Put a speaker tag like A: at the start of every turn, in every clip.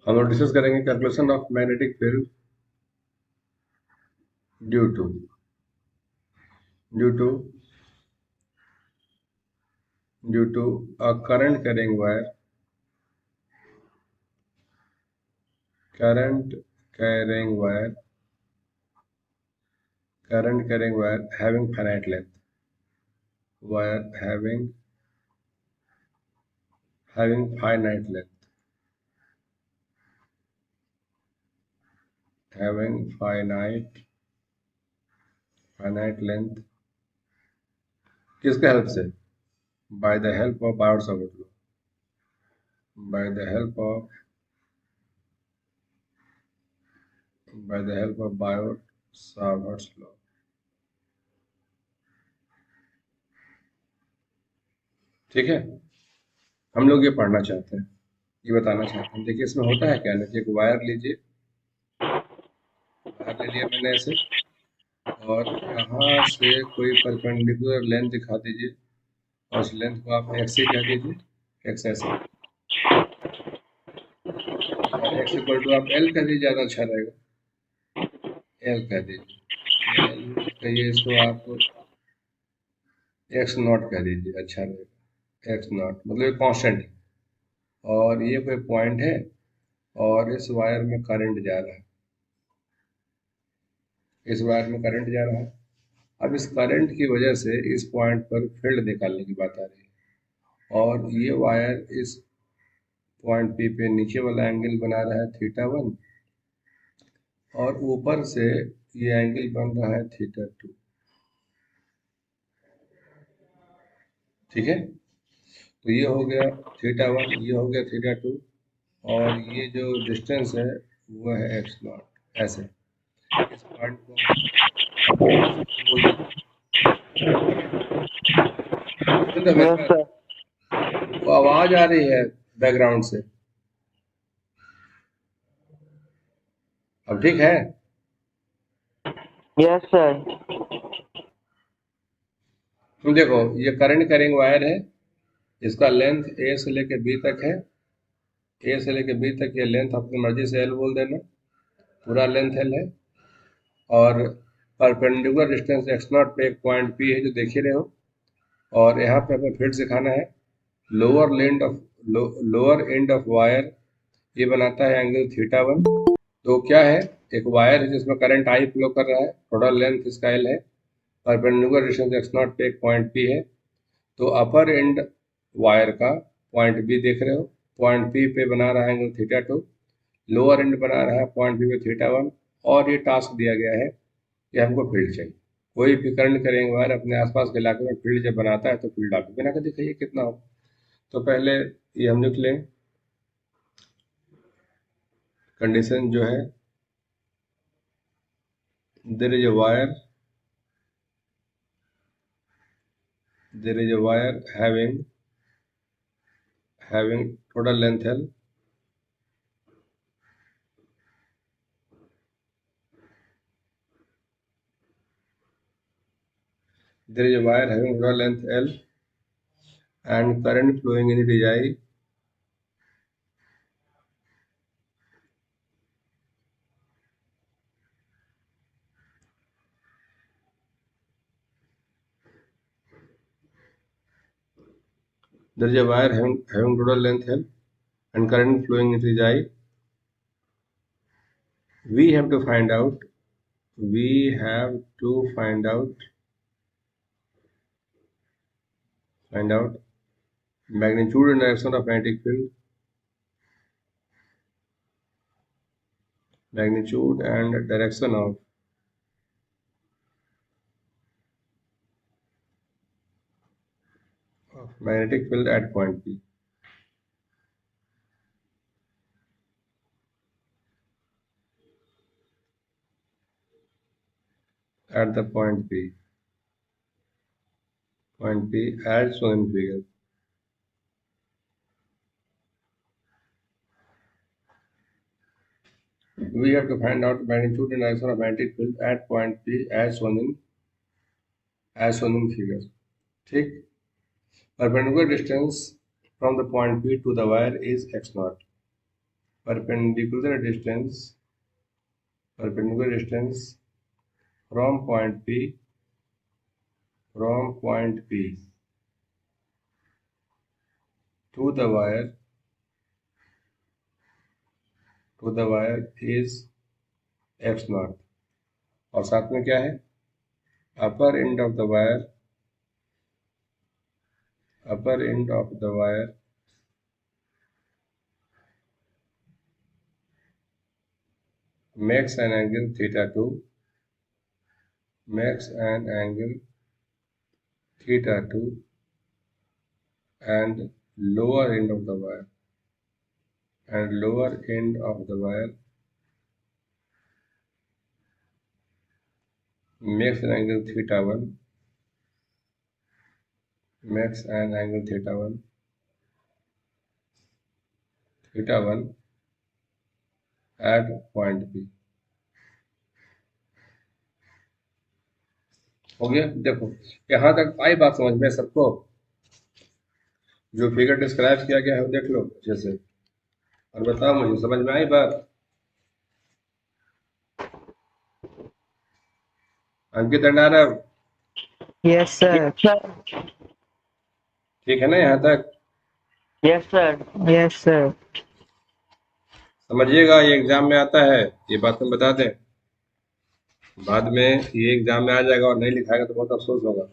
A: हम लोग डिस्कस करेंगे calculation of magnetic field due to due to due to a current carrying wire current carrying wire having finite length wire having finite length having finite length किसके help से? by the help of Biot-Savart law by the help of Biot-Savart's law। ठीक है, हम लोग ये पढ़ना चाहते हैं, ये बताना चाहते हैं। देखिए इसमें होता है क्या ना कि एक वायर लीजिए, वायर ले लिया मैंने ऐसे, और यहाँ से कोई परपेंडिकुलर लेंथ दिखा दीजिए और उस लेंथ को आप एक्स ही कह दीजिए, एक्स ऐसे, और एक्स इक्वल टू आप एल कह दीजिए, ज़्यादा अच्छा रहेगा, एल कह दीजिए, एल कहिए इसको आप एक्स नॉट कह दीजिए, अच्छा रहेगा, एक्स नॉट मतलब ये कांस्टेंट है, और ये कोई पॉइंट है और इस वायर में करंट जा रहा है, इस वायर में करंट जा रहा है। अब इस करंट की वजह से इस पॉइंट पर फील्ड निकालने की बात आ रही है, और ये वायर इस पॉइंट पी पे नीचे वाला एंगल बना रहा है θ1, और ऊपर से ये एंगल बन रहा है θ2। ठीक है, तो ये हो गया θ1, ये हो गया θ2, और ये जो डिस्टेंस है वो है एक्स नॉट, ऐसे इस पॉइंट को बोल दीजिए। वो आवाज आ रही है बैकग्राउंड से, अब ठीक है?
B: Yes sir.
A: तुम देखो ये करंट कैरिंग वायर है, इसका लेंथ ए से लेके बी तक है, ए से लेके बी तक ये लेंथ अपनी मर्जी से एल बोल देना, पूरा लेंथ एल है, और परपेंडिकुलर डिस्टेंस एक्स नॉट पे एक पॉइंट पी है जो देख ही रहे हो, और यहाँ पे हमें फील्ड सिखाना है। लोअर एंड ऑफ वायर ये बनाता है एंगल θ1। तो क्या है, एक वायर है जिसमें करंट आई फ्लो कर रहा है, थोड़ा लेंथ इसका एल है, परपेंडिकुलर डिस्टेंस एक्स नॉट पे एक पॉइंट पी है, तो अपर एंड वायर का पॉइंट बी देख रहे हो, पॉइंट पी पे बना रहा है एंगल θ2, लोअर एंड बना रहा है पॉइंट बी पे θ1, और ये टास्क दिया गया है कि हमको फील्ड चाहिए। कोई भी करंट करेंगे वायर अपने आसपास के इलाके में फील्ड जब बनाता है तो फील्ड आप बना कर दिखाइए कितना हो। तो पहले ये हम लिख लें, कंडीशन जो है, there is a wire having total length L, there is a wire having total length L and current flowing in it is I. There is a wire having total length L and current flowing in it is I. We have to find out magnitude and direction of magnetic field, magnitude and direction of magnetic field at point P. At the point P as shown in figure. We have to find out magnitude and direction of magnetic field at point P as shown in figure. ठीक, perpendicular distance from the point P to the wire is x naught. perpendicular distance from point P to the wire is x naught, और साथ में क्या है, upper end of the wire makes an angle theta 2 and lower end of the wire makes an angle theta 1 at point P। हो गया? देखो यहाँ तक आई बात समझ में सबको? जो फिगर डिस्क्राइब किया गया है देख लो अच्छे से और बताओ मुझे, समझ में आई बात? अंकित अंडारा,
B: यस सर।
A: ठीक है ना यहाँ तक?
B: Yes sir.
A: समझिएगा, ये एग्जाम में आता है, ये बात हम बता दें, बाद में ये एग्जाम में आ जाएगा और नहीं लिखाएगा तो बहुत अफसोस होगा।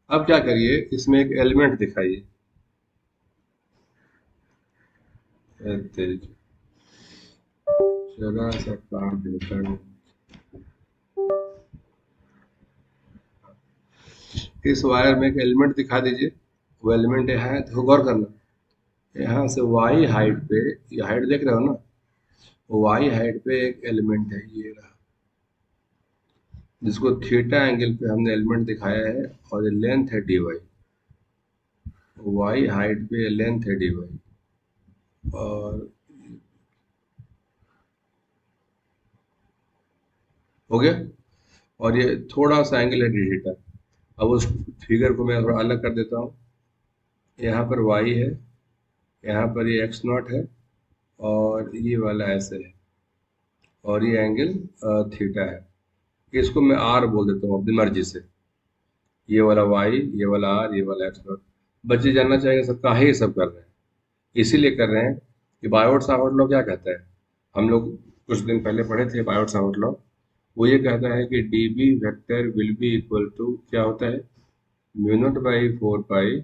A: अब क्या करिए, इसमें एक एलिमेंट दिखाइए। जरा सा काम देता हूं। इस वायर में एक एलिमेंट दिखा दीजिए। वो एलिमेंट यहाँ है, तो गौर करना, यहाँ से वाई हाइट पे, ये हाइट देख रहे हो ना, वाई हाइट पे एक एलिमेंट है, ये रहा, जिसको थीटा एंगल पे हमने एलिमेंट दिखाया है, और ये लेंथ है dy, वाई हाइट पे लेंथ है dy, और हो गया, और ये थोड़ा सा एंगल है डी थीटा। अब उस फिगर को मैं थोड़ा अलग कर देता हूँ। यहाँ पर y है, यहाँ पर ये x नॉट है, और ये वाला ऐसे है, और ये एंगल थीटा है। इसको मैं r बोल देता हूँ अपनी मर्जी से, ये वाला y, ये वाला r, ये वाला x नॉट। बच्चे जानना चाहेंगे सर काहे ये सब कर रहे हैं? इसीलिए कर रहे हैं कि बायोट सावर्ट लॉ क्या कहता है, हम लोग कुछ दिन पहले पढ़े थे बायोट सावर्ट लॉ। वो ये कहता है कि D B vector will be equal to क्या होता है, mu naught by 4 pi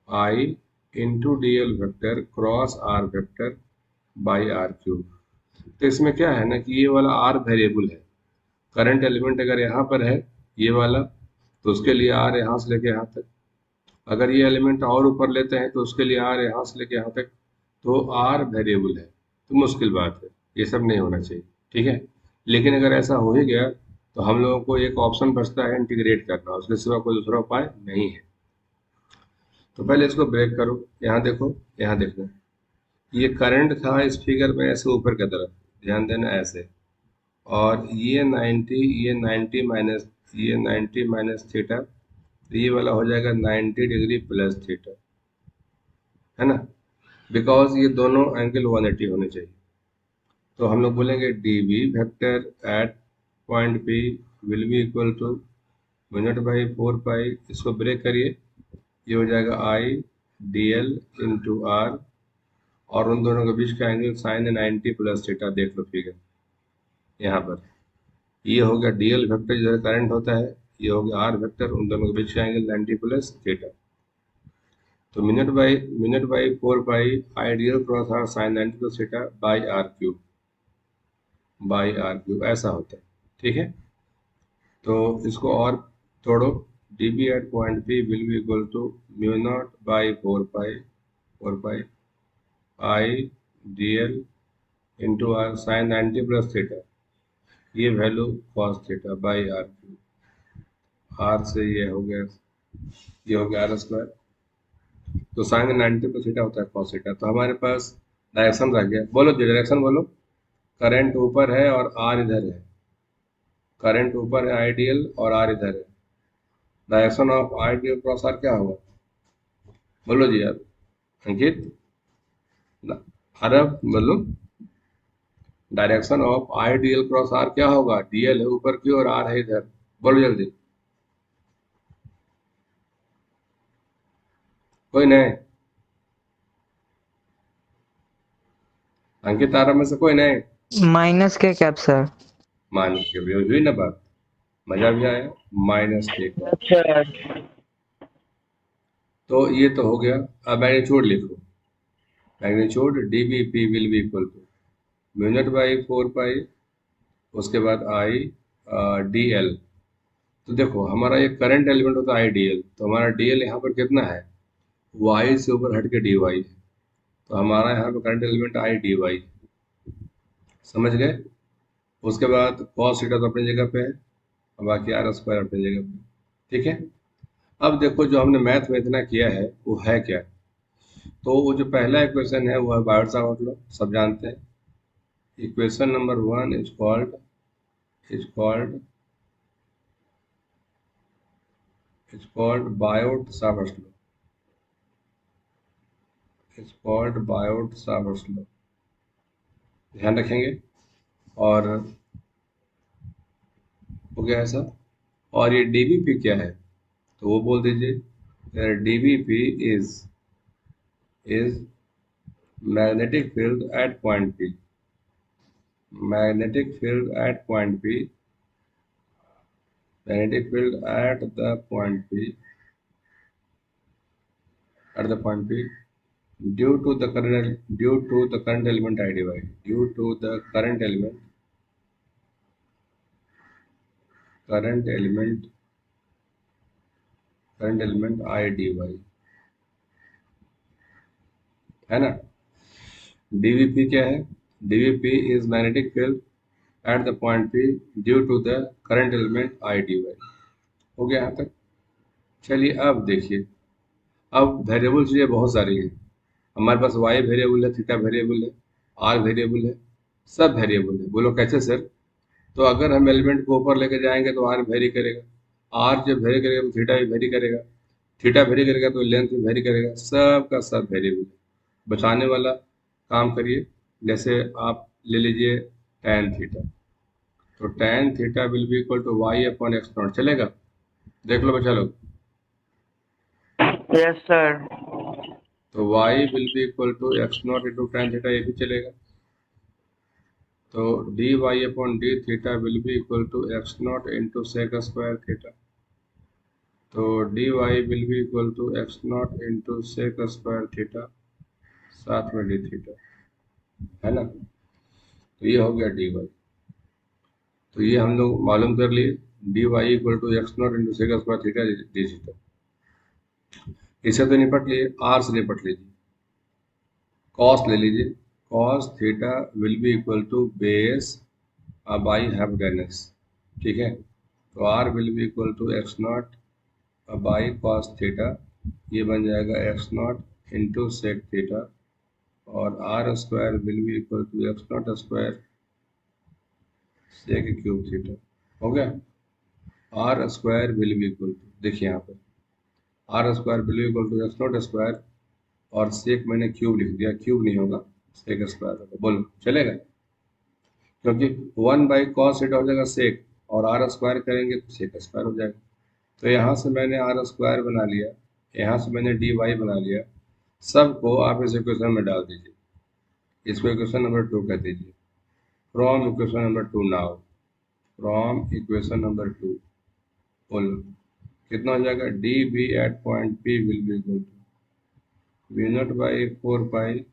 A: I into D L vector cross R vector by are cube. तो इसमें क्या है ना कि ये वाला आर वेरिएबल है, करंट एलिमेंट अगर यहाँ पर है ये वाला, तो उसके लिए आर यहाँ से लेके यहाँ तक, अगर ये एलिमेंट और ऊपर लेते हैं तो उसके लिए आर यहाँ से लेके यहाँ तक, तो आर वेरिएबल है। तो मुश्किल बात है, ये सब नहीं होना चाहिए, ठीक है। लेकिन अगर ऐसा हो ही गया तो हम लोगों को एक ऑप्शन बचता है इंटीग्रेट करना, उसके सिवा कोई दूसरा उपाय नहीं है। तो पहले इसको ब्रेक करो, यहाँ देखो, यहाँ देखना, ये करंट था इस फिगर में ऐसे ऊपर की तरफ, ध्यान देना ऐसे, और ये 90 माइनस थीटा, तो ये वाला हो जाएगा 90 डिग्री प्लस थीटा, है ना, बिकॉज ये दोनों एंगल 180 होने चाहिए। तो हम लोग बोलेंगे D B vector at point P will be equal to mu naught by 4 pi, इसको ब्रेक करिए, ये हो जाएगा I D L into R, और उन दोनों के बीच का एंगल साइन 90 प्लस थीटा, देख लो फिगर यहाँ पर, ये हो गया डी एल वेक्टर जो करंट होता है, ये हो गया आर वेक्टर, उन दोनों के बीच का एंगल 90 प्लस थीटा। तो mu naught by 4 pi I D L cross r sine 90 plus theta by are cube, ऐसा होता है, ठीक है। तो इसको और तोड़ो, d B at point P will be equal to mu naught by 4 pi I D L into r sine 90 plus theta, ये value cos theta by are cube, r से ये हो गया आर स्क्वायर, तो साइन 90 प्लस थीटा होता है cos theta. तो हमारे पास डायरेक्शन रह गया, बोलो जी डायरेक्शन बोलो। करंट ऊपर है और आर इधर है, करंट ऊपर है आइडियल और आर इधर है, direction of I D L cross R क्या होगा, बोलो जी आप, अंकित अरब मतलब direction of I D L cross R क्या होगा? डीएल है ऊपर की और आर है इधर। बोलो जल्दी, कोई नहीं? अंकित आरब में से कोई नहीं?
B: माइनस के कैप सर।
A: मान के भी हुई ना बात, मजा भी आया। माइनस के का,
B: यस सर।
A: तो ये तो हो गया। अब मैग्नीट्यूड लिखो। Magnitude D B P will be equal to mu naught by 4 pi, उसके बाद आई डी एल। तो देखो हमारा ये करंट एलिमेंट होता है आई डी एल, तो हमारा डी एल यहाँ पर कितना है? वाई से ऊपर हट के डी वाई है, तो हमारा यहाँ पे current element I D Y. समझ गए? उसके बाद कॉस थीटा तो अपनी जगह पे है, और बाकी आर स्क्वायर अपनी जगह पे। ठीक है। अब देखो जो हमने मैथ में इतना किया है वो है क्या? तो वो जो पहला इक्वेशन है वो है बायोट सावर्ट लॉ, सब जानते हैं। Equation number 1 is called Biot Savart law. Is called Biot Savart law, ध्यान रखेंगे। और हो गया ऐसा। और ये डीबीपी क्या है? तो वो बोल दीजिए, DBP is magnetic field at point P. Magnetic field at point P, magnetic field at the point P due to the current element I divide due to the current element I dy, है ना? dvp क्या है? dvp is magnetic field at the point P due to the current element I dy। हो गया यहाँ तक? चलिए अब देखिए, अब वेरिएबल्स ये बहुत सारी हैं। हमारे पास y वेरिएबल है, थीटा वेरिएबल है, r वेरिएबल है, सब वेरिएबल है। बोलो कैसे सर? तो अगर हम एलिमेंट को ऊपर लेके जाएंगे तो आर वेरी करेगा, आर जब वेरी करेगा तो थीटा भी वेरी करेगा, थीटा वेरी करेगा तो लेंथ भी वेरी करेगा, सब का सब वेरिएबल है। बचाने वाला काम करिए। जैसे आप ले लीजिए tan थीटा, तो tan theta will be equal to y upon x naught, चलेगा? देख लो बच्चा लोग।
B: Yes sir.
A: तो y will be equal to x naught into tan theta, ये भी चलेगा। तो d y upon d theta will be equal to x naught into sec square theta. तो d y will be equal to x naught into sec square theta, साथ में D theta, है ना? तो ये हो गया डी वाई। तो ये हम लोग मालूम कर लिए, D Y equal to x naught into sec square theta D theta. इसे तो निपट लिए, आर से निपट लीजिए। कॉस ले लीजिए, cos theta will be equal to base by hypotenuse. ठीक है। तो r will be equal to x naught by cos theta, ये बन जाएगा x naught into sec theta, और r square will be equal to x naught square sec cube theta. हो गया। R square will be equal to, देखिए यहाँ पर r square will be equal to x naught square, और sec मैंने cube लिख दिया, क्यूब नहीं होगा, सेक स्क्वायर होगा। बोलो चलेगा? क्योंकि 1/cos थीटा हो जाएगा सेक, और आर स्क्वायर करेंगे तो सेक स्क्वायर हो जाएगा। तो यहाँ से मैंने आर स्क्वायर बना लिया, यहाँ से मैंने डी वाई बना लिया। सबको आप इस इक्वेशन में डाल दीजिए, इसको इक्वेशन नंबर 2 कह दीजिए। From equation number 2 now, from equation number 2 बोलो कितना हो जाएगा? D B at point P will be equal to v naught by 4 pi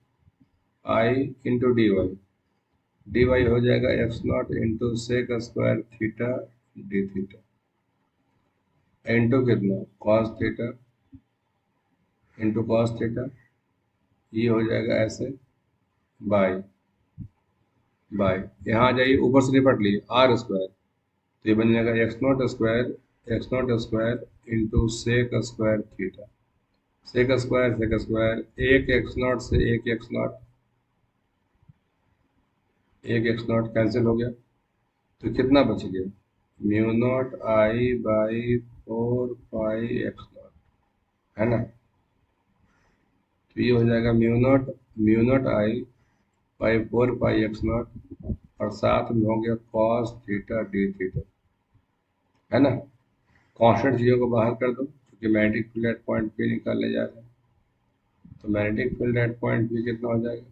A: I into d y. D y हो जाएगा x naught into sec square theta D theta, into कितना? Cos theta into cos theta, ये हो जाएगा ऐसे, bye bye यहाँ आ जाइए, ऊपर से निपट लीजिए आर स्क्वायर, तो ये बन जाएगा x naught square into sec square theta. Sec square, एक एक्स नॉट से एक एक्स नॉट कैंसिल हो गया, तो कितना बच गया? Mu naught I by 4 pi X not, है ना? तो ये हो जाएगा mu naught I by 4 pi X naught और साथ में हो गया कॉस थीटा डी थीटा, है ना। कांस्टेंट चीज़ों को बाहर कर दो क्योंकि magnetic field at point P निकालने जा रहे हैं। तो magnetic field at point P कितना हो जाएगा,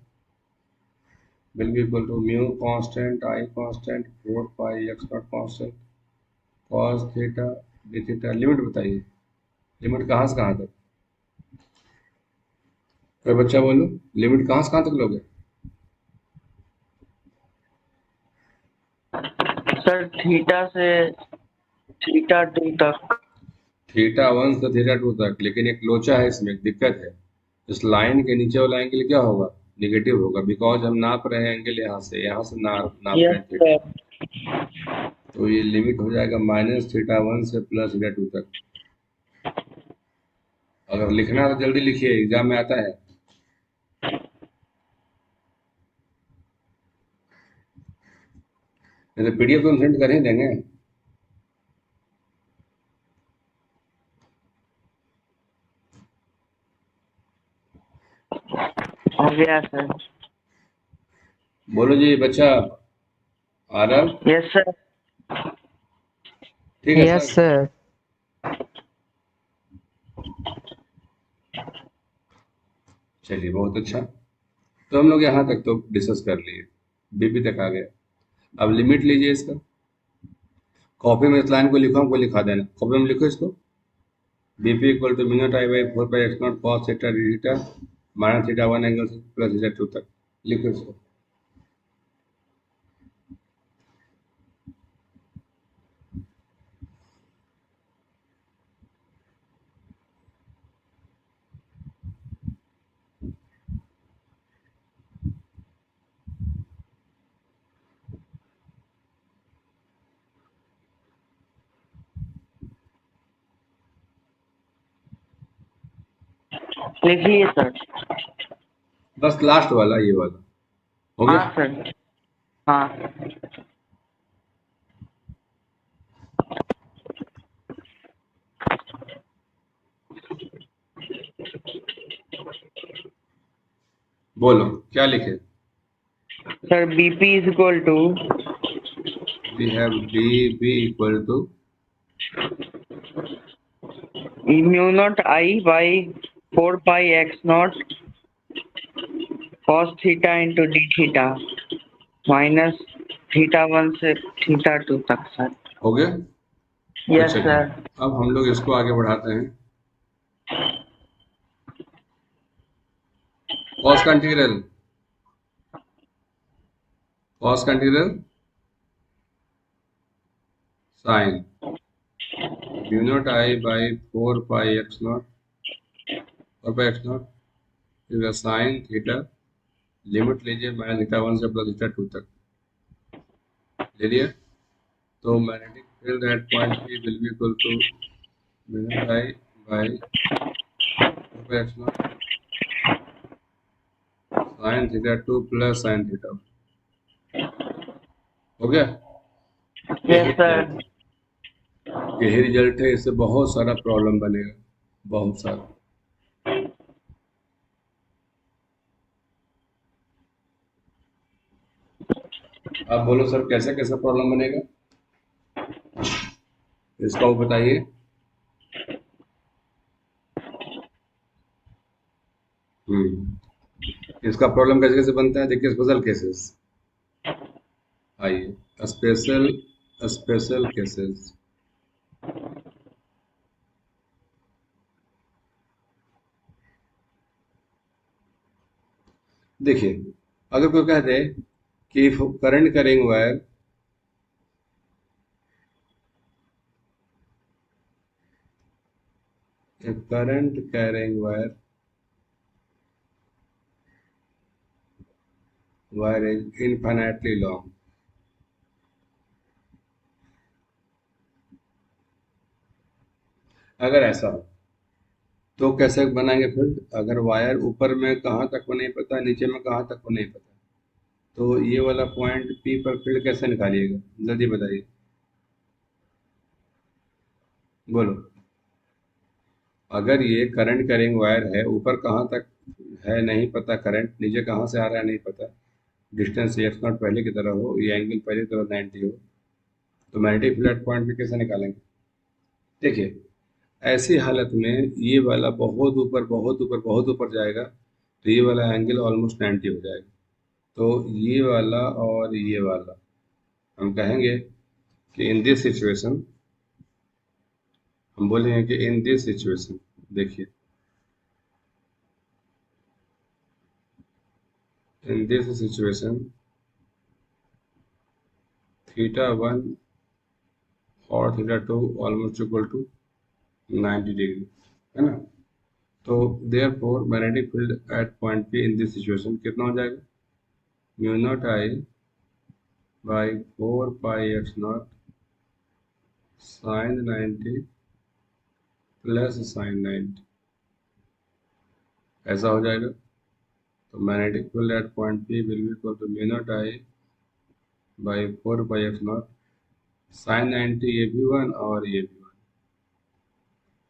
A: will be equal to mu constant, I constant, 4 pi X naught constant, cos theta D theta. Limit बताइए, लिमिट कहाँ से कहाँ तक, कोई बच्चा बोलो, लिमिट कहाँ से कहाँ तक लोगे।
B: सर थीटा से थीटा 2 तक।
A: थीटा 1 से थीटा 2 तक, लेकिन एक लोचा है इसमें, एक दिक्कत है। इस लाइन के नीचे वाला एंगल क्या होगा, निगेटिव होगा, बिकॉज हम नाप रहे हैं एंगल यहाँ से नाप रहे
B: यस
A: हैं थीटा।
B: सर।
A: तो ये लिमिट हो जाएगा माइनस थीटा 1 से प्लस थीटा 2 तक। अगर लिखना है तो जल्दी लिखिए, एग्जाम में आता है। नहीं तो पीडीएफ तो हम सेंड कर ही देंगे।
B: हो गया सर।
A: बोलो जी बच्चा, आरव,
B: यस सर।
A: ठीक है
B: यस
A: सर।
B: सर।
A: चलिए बहुत अच्छा। तो हम लोग यहाँ तक तो डिस्कस कर लिए, बीपी तक आ गए। अब लिमिट लीजिए इसका। कॉपी में इस लाइन को लिखो, हमको लिखा देना, कॉपी में लिखो इसको। B P equal to mu naught I by 4 pi X naught cos theta D theta minus theta 1 angle से प्लस थीटा 2 तक। लिखो इसको।
B: लिखिए सर।
A: बस लास्ट वाला, ये वाला हो
B: हाँ
A: गया।
B: सर। हाँ।
A: बोलो क्या लिखे।
B: Sir B P is equal to
A: we have D B equal to
B: mu naught I by 4 pi X naught cos theta into D theta minus theta 1 से थीटा 2 तक सर।
A: हो गया। तो
B: यस
A: चलिए
B: सर।
A: अब हम लोग इसको आगे बढ़ाते हैं। कॉस का इंटीग्रल, कॉस का integral sine mu naught I by 4 pi X naught, 4 pi X naught sine theta, limit लीजिए माइनस थीटा 1 से प्लस थीटा 2 तक। ले लिया। तो magnetic field at point P will be equal to mu naught I by 4 pi X naught sine theta 2 plus sine theta. हो गया। यही
B: yes sir.
A: Result है, यही रिजल्ट है। इससे बहुत सारा प्रॉब्लम बनेगा, बहुत सारा। आप बोलो सर कैसे कैसे प्रॉब्लम बनेगा, इसका वो बताइए। इसका प्रॉब्लम कैसे कैसे बनता है, देखिए स्पेशल केसेस। आइए स्पेशल स्पेशल केसेस। देखिए अगर कोई कह दे कि current carrying wire current carrying wire is infinitely long. अगर ऐसा हो तो कैसे बनाएंगे फील्ड, अगर वायर ऊपर में कहाँ तक को नहीं पता, नीचे में कहाँ तक को नहीं पता, तो ये वाला पॉइंट पी पर फील्ड कैसे निकालिएगा, जल्दी बताइए। बोलो। अगर ये करंट कैरिंग वायर है, ऊपर कहाँ तक है नहीं पता करंट, नीचे कहाँ से आ रहा है नहीं पता, डिस्टेंस एक्स नॉट पहले की तरह हो, ये एंगल पहले की तरह 90 हो, तो मैग्नेटिक फील्ड एट पॉइंट पे कैसे निकालेंगे? देखिए, ऐसी हालत में ये वाला बहुत ऊपर बहुत ऊपर बहुत ऊपर जाएगा, तो ये वाला एंगल ऑलमोस्ट 90 हो जाएगा। तो ये वाला और ये वाला हम कहेंगे कि इन दिस सिचुएशन, हम बोलेंगे कि इन दिस सिचुएशन, देखिए इन दिस सिचुएशन θ1 और θ2 ऑलमोस्ट इक्वल टू 90 डिग्री, है ना? तो therefore magnetic field at point P in this situation कितना हो जाएगा? Mu naught I by 4 pi X naught sine 90 plus sine 90, ऐसा हो जाएगा। तो magnetic field at point P will be equal to mu naught I by 4 pi X naught sine 90, ये भी 1 और ये भी 1।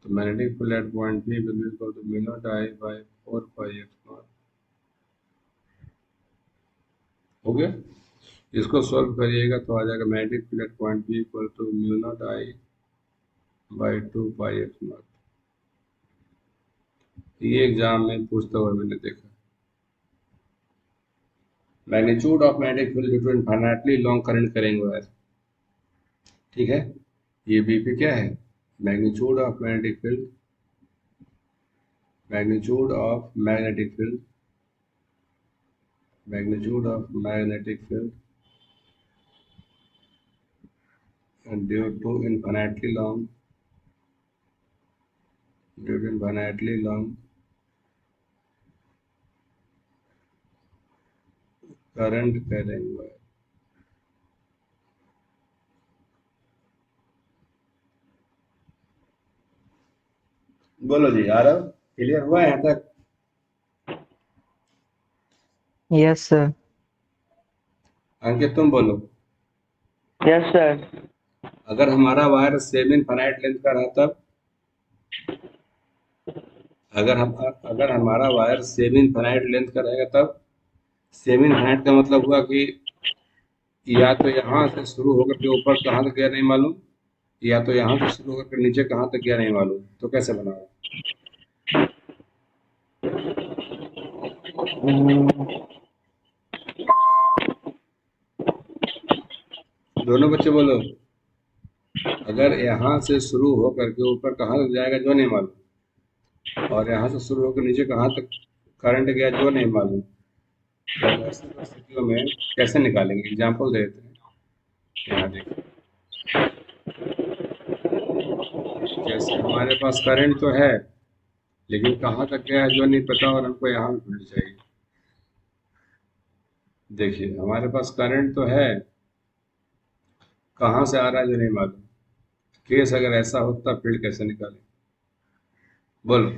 A: तो magnetic field at point P will be equal to mu naught I by 4 pi X naught. हो गया? इसको solve करिएगा तो आ जाएगा magnetic field at point P equal to mu naught I by 2 pi X naught. ये exam में पूछते हुए मैंने देखा। Magnitude of magnetic field due to infinitely long current carrying wire, ठीक है? ये बीपी क्या है? Magnitude of magnetic field, magnitude of magnetic field, magnitude of magnetic field due to infinitely long, due to infinitely long current carrying wire. बोलो जी, आ रहा? Clear हुआ यहाँ तक?
B: Yes sir.
A: अंकित तुम बोलो।
B: Yes sir.
A: अगर हमारा वायर सेम इनफाइनाइट लेंथ का रहा तब, अगर हमारा वायर सेम इनफाइनाइट लेंथ का रहेगा तब, सेम इनफाइनाइट का मतलब हुआ कि या तो यहाँ से शुरू होकर के ऊपर कहाँ तक गया नहीं मालूम, या तो यहाँ से शुरू होकर के नीचे कहाँ तक गया नहीं मालूम, तो कैसे बनाओ? दोनों बच्चे बोलो। अगर यहाँ से शुरू होकर के ऊपर कहाँ तक जाएगा जो नहीं मालूम, और यहाँ से शुरू होकर नीचे कहाँ तक करंट गया जो नहीं मालूम, तो ऐसी परिस्थितियों में कैसे निकालेंगे? एग्जाम्पल देते हैं। यहाँ देखिए, जैसे हमारे पास करंट तो है, लेकिन कहाँ तक गया है जो नहीं पता, और हमको यहाँ भी फील्ड चाहिए। देखिए, हमारे पास करंट तो है, कहाँ से आ रहा है जो नहीं मालूम। केस अगर ऐसा हो तब फील्ड कैसे निकालें? बोलो।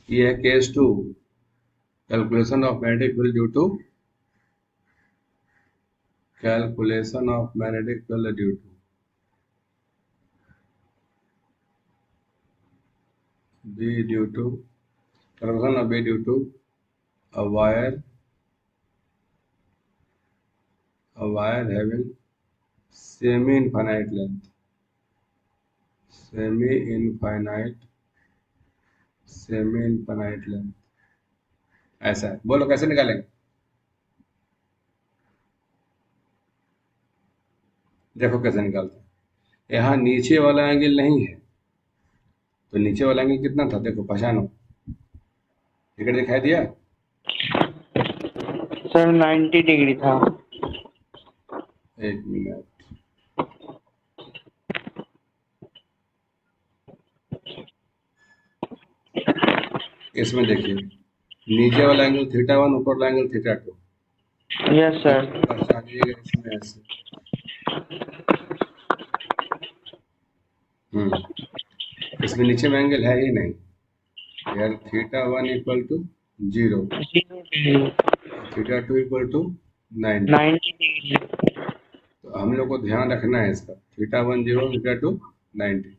A: ये है case 2, calculation of magnetic field due to, calculation of magnetic field due to B due to, calculation of B due to a wire having semi-infinite length, semi-infinite length, ऐसा है। बोलो कैसे निकालेंगे? देखो कैसे निकालते हैं। यहाँ नीचे वाला एंगल नहीं है, तो नीचे वाला एंगल कितना था? देखो पहचानो, टिकट दिखाई दिया?
B: सर 90 डिग्री था।
A: एक मिनट, इसमें देखिए, नीचे वाला एंगल θ1, ऊपर वाला एंगल θ2।
B: Yes sir.
A: पहचानिएगा इसमें ऐसे। इसमें नीचे में एंगल है ही नहीं यार। θ1 equal to 0, θ2 equal to 90।
B: 90 degree.
A: तो हम लोग को ध्यान रखना है इसका, θ1 0, θ2 90।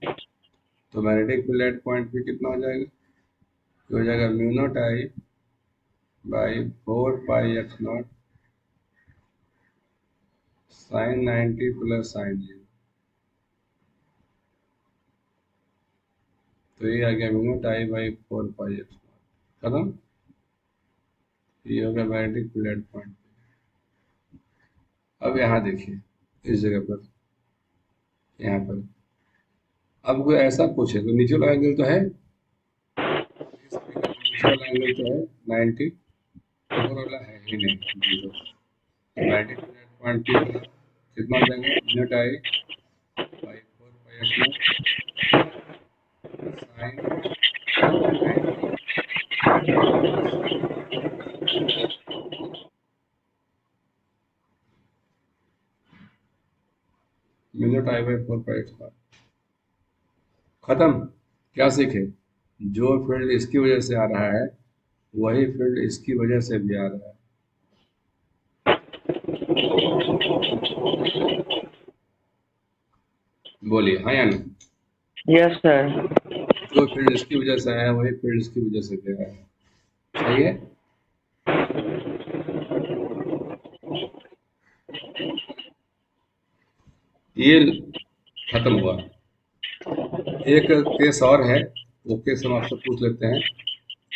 A: तो मैग्नेटिक फील्ड एट पॉइंट पे कितना हो जाएगा? ये हो जाएगा mu naught I by 4 pi X naught sine 90 plus sine 0। तो ये आ गया mu I by 4 pi X naught. खत्म। ये हो गया मैग्नेटिक फील्ड एट पॉइंट। अब यहाँ देखिए इस जगह पर, यहाँ पर अब कोई ऐसा पूछे तो नीचे वाला एंगल तो है, नीचे वाला एंगल तो है 90, ऊपर वाला है ही नहीं 0। तो 90 पॉइंट पी का कितना हो जाएगा, mu naught I by 4 pi X naught sine 90 mu naught I by 4 pi X naught. खत्म। क्या सीखे, जो फील्ड इसकी वजह से आ रहा है वही फील्ड इसकी वजह से भी आ रहा है। बोलिए हाँ या नहीं।
B: Yes sir.
A: जो फील्ड इसकी वजह से आया है वही फील्ड इसकी वजह से भी आया है। सही है। ये खत्म हुआ। एक केस और है, वो केस हम आपसे पूछ लेते हैं।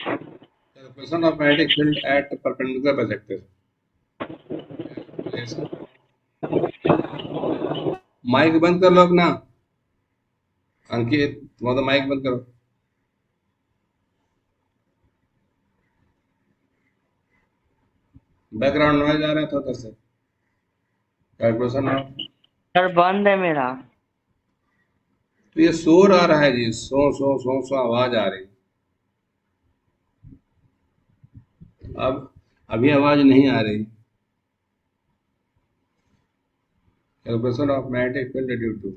A: Calculation of magnetic field at perpendicular bisector. Mic बंद कर लो अपना, अंकित तुम्हारा माइक बंद करो। बैकग्राउंड नॉइज आ रहा था उधर से। कैलकुलेशन ऑफ,
B: सर बंद है मेरा।
A: तो ये शोर आ रहा है जी, सो सो सो सो आवाज आ रही। अब अभी आवाज नहीं आ रही। Calculation of magnetic field due to,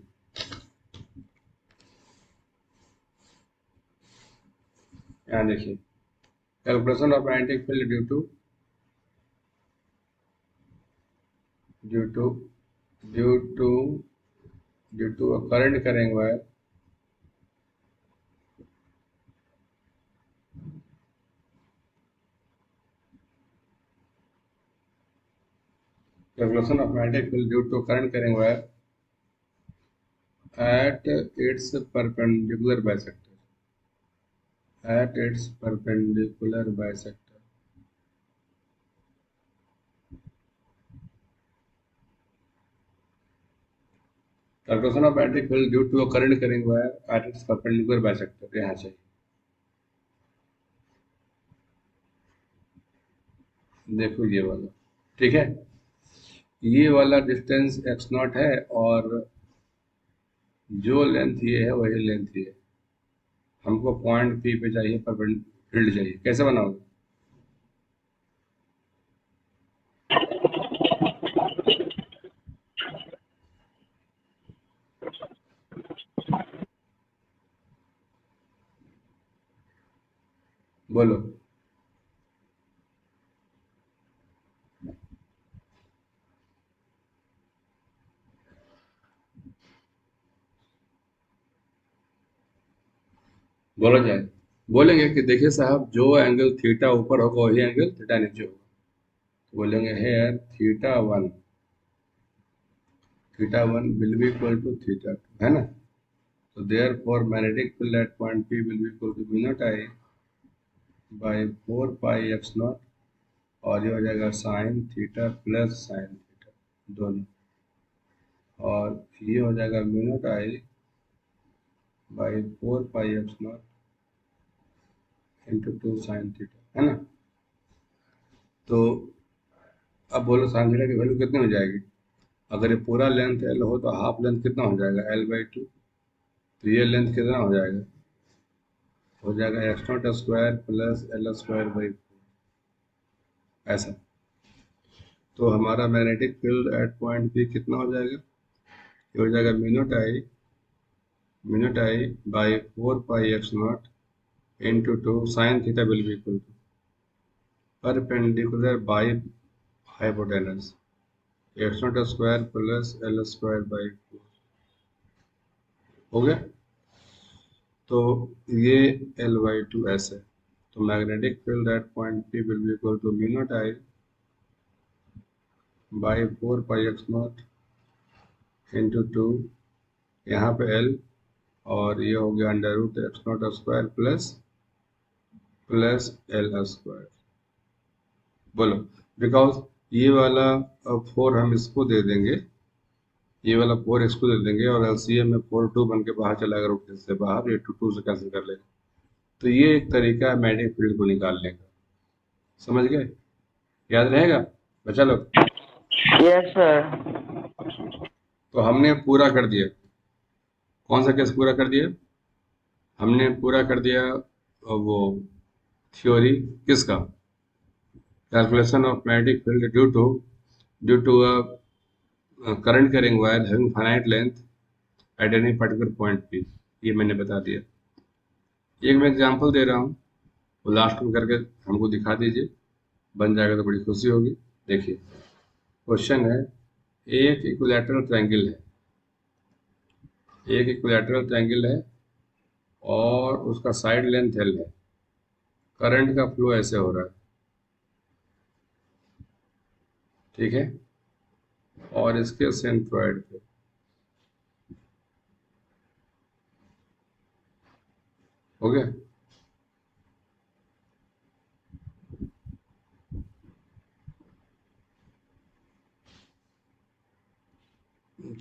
A: यहाँ देखिए calculation of magnetic field due to due to due to a current carrying wire calculation of magnetic field due to current carrying wire at its perpendicular bisector, at its perpendicular bisector। calculation of magnetic field due to a current carrying wire at its perpendicular bisector, यहाँ से देखो ये वाला, ठीक है। ये वाला distance x not है और जो लेंथ ये है वही लेंथ ये है। हमको पॉइंट P पे चाहिए, फील्ड चाहिए। कैसे बनाओगे, बोलो। बोला जाए, बोलेंगे कि देखिए साहब जो एंगल थीटा ऊपर होगा वही एंगल थीटा नीचे होगा। तो बोलेंगे here theta one will be equal to theta two, है ना। तो therefore magnetic field at point P will be equal to B naught I by 4 pi X naught, और ये हो जाएगा sine theta plus sine theta दोनों, और ये हो जाएगा B naught I by 4 pi X naught into 2 sine theta, है ना। तो अब बोलो साइन थीटा की वैल्यू कितनी हो जाएगी। अगर ये पूरा लेंथ एल हो तो हाफ लेंथ कितना हो जाएगा, एल बाई 2। तो ये लेंथ कितना हो जाएगा, हो जाएगा x naught square plus L square by 4, ऐसा। तो हमारा magnetic field at point P कितना हो जाएगा, ये हो जाएगा mu naught I by 4 pi X naught into 2 sine theta will be equal to perpendicular by hypotenuse X naught square plus L square by 4। हो गया। तो ये एल बाई 2 ऐसे, तो magnetic field at point P will be equal to mu naught I by 4 pi X naught into 2, यहाँ पे L, और ये हो गया under root X naught square plus L square. बोलो, बिकॉज ये वाला 4 हम इसको दे देंगे, ये वाला 4 इसको दे देंगे, और एलसीएम में 4 2 बन के बाहर चला गया रूट से बाहर, ये 2 से कैंसिल कर लेगा। तो ये एक तरीका है मैग्नेटिक फील्ड को निकालने का, समझ गए? याद रहेगा बच्चा लोग?
B: Yes sir.
A: तो हमने पूरा कर दिया, कौन सा केस पूरा कर दिया? हमने पूरा कर दिया वो थ्योरी किसका? Calculation of magnetic field due to a current carrying wire having finite length at any particular point P। ये मैंने बता दिया। एक मैं एग्जांपल दे रहा हूँ, वो लास्ट में करके हमको दिखा दीजिए, बन जाएगा तो बड़ी खुशी होगी। देखिए क्वेश्चन है, एक इक्विलैटरल ट्रायंगल है, एक इक्विलैटरल ट्रायंगल है और उसका साइड लेंथ L है, करंट का फ्लो ऐसे हो रहा है, ठीक है, और इसके सेंट्रॉइड पे हो गया।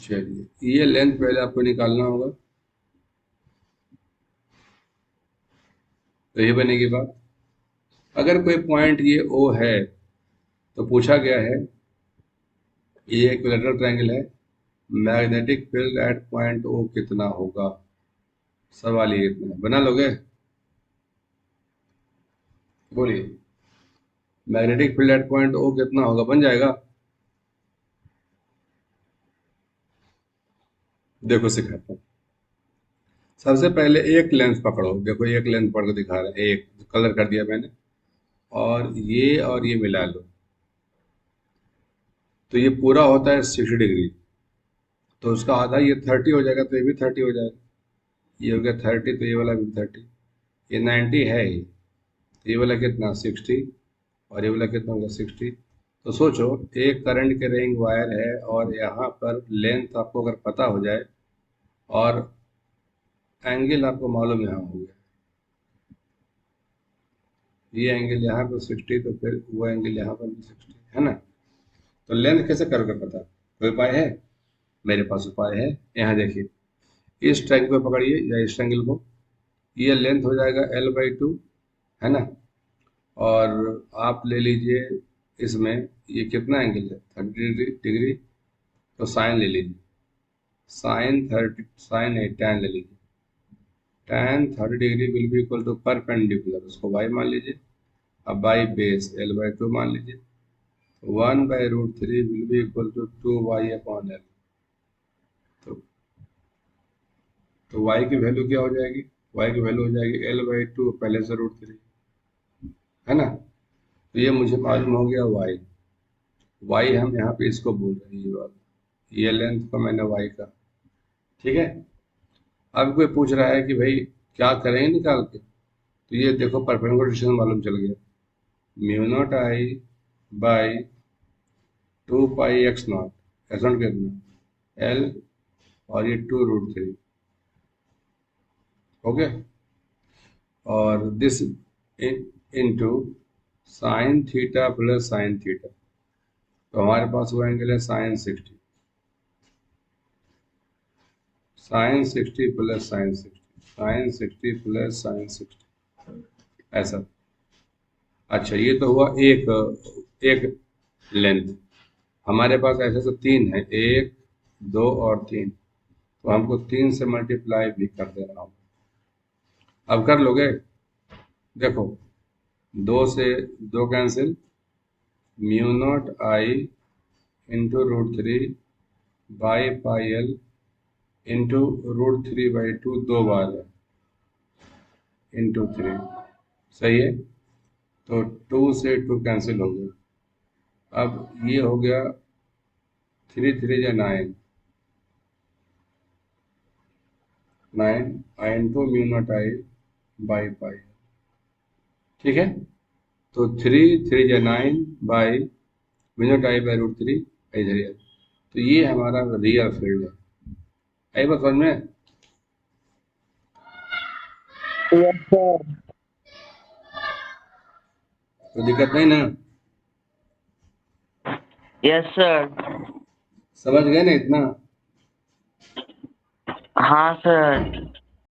A: चलिए ये लेंथ पहले आपको निकालना होगा, तो ये बनेगी बात। अगर कोई पॉइंट ये O है तो पूछा गया है, ये इक्विलैटरल ट्रायंगल है, magnetic field at point O कितना होगा? सवाल ये इतना है, बना लोगे? बोलिए, magnetic field at point O कितना होगा? बन जाएगा? देखो सिखाता हूँ। सबसे पहले एक लेंथ पकड़ो, देखो एक लेंथ पकड़ के दिखा रहे हैं, एक कलर कर दिया मैंने, और ये मिला लो, तो ये पूरा होता है 60 डिग्री, तो उसका आधा ये 30 हो जाएगा, तो ये भी 30 हो जाएगा, ये हो गया 30, तो ये वाला भी 30, ये 90 है ही, तो ये वाला कितना 60, और ये वाला कितना होगा 60। तो सोचो, एक करंट कैरिंग वायर है और यहाँ पर लेंथ आपको अगर पता हो जाए और एंगल आपको मालूम यहाँ हो गया, ये एंगल यहाँ पर 60, तो फिर वो एंगल यहाँ पर भी 60 है ना। तो लेंथ कैसे करोगे पता? कोई उपाय है? मेरे पास उपाय है। यहाँ देखिए, इस ट्रायंगल को पकड़िए या इस ट्रायंगल को, ये लेंथ हो जाएगा L/2, है ना, और आप ले लीजिए इसमें ये कितना एंगल है 30 डिग्री, तो साइन ले लीजिए, साइन 8 tan ले लीजिए, tan 30 degree will be equal to perpendicular, उसको y मान लीजिए, अब बाई बेस L/2 मान लीजिए, 1/√3 will be equal to 2y/L। तो y की वैल्यू क्या हो जाएगी? y की वैल्यू हो जाएगी L/2 पहले से √3, है ना। तो ये मुझे मालूम हो गया y हम यहाँ पे इसको बोल रहे हैं, ये वाला, ये लेंथ को मैंने y का, ठीक है। अब कोई पूछ रहा है कि भाई क्या करेंगे निकाल के, तो ये देखो परपेंडिकुलर डिस्टेंस मालूम चल गया, mu naught I by 2 pi X not, x not कितना L, और ये 2√3 हो गया, और this into sine theta plus sine theta, तो हमारे पास वो एंगल है sin 60, sin 60 plus sin 60 plus sin 60, ऐसा। अच्छा, ये तो हुआ एक लेंथ, हमारे पास ऐसे तो 3 है, 1 2 और 3, तो हमको 3 से मल्टीप्लाई भी कर देना होगा। अब कर लोगे? देखो, 2 से 2 cancel, mu naught I into √3 by pi L into √3/2, 2 बार है, इंटू 3, सही है। तो 2 से 2 कैंसिल हो गया, अब ये हो गया 3 3 या 9, 9 into mu naught I by pi, ठीक है, तो 3 by mu I by root 3 इधर ही है। तो ये हमारा रियल फील्ड है। आई बात समझ में?
B: Yes sir.
A: तो दिक्कत नहीं ना?
B: Yes sir.
A: समझ गए ना इतना?
B: हाँ सर।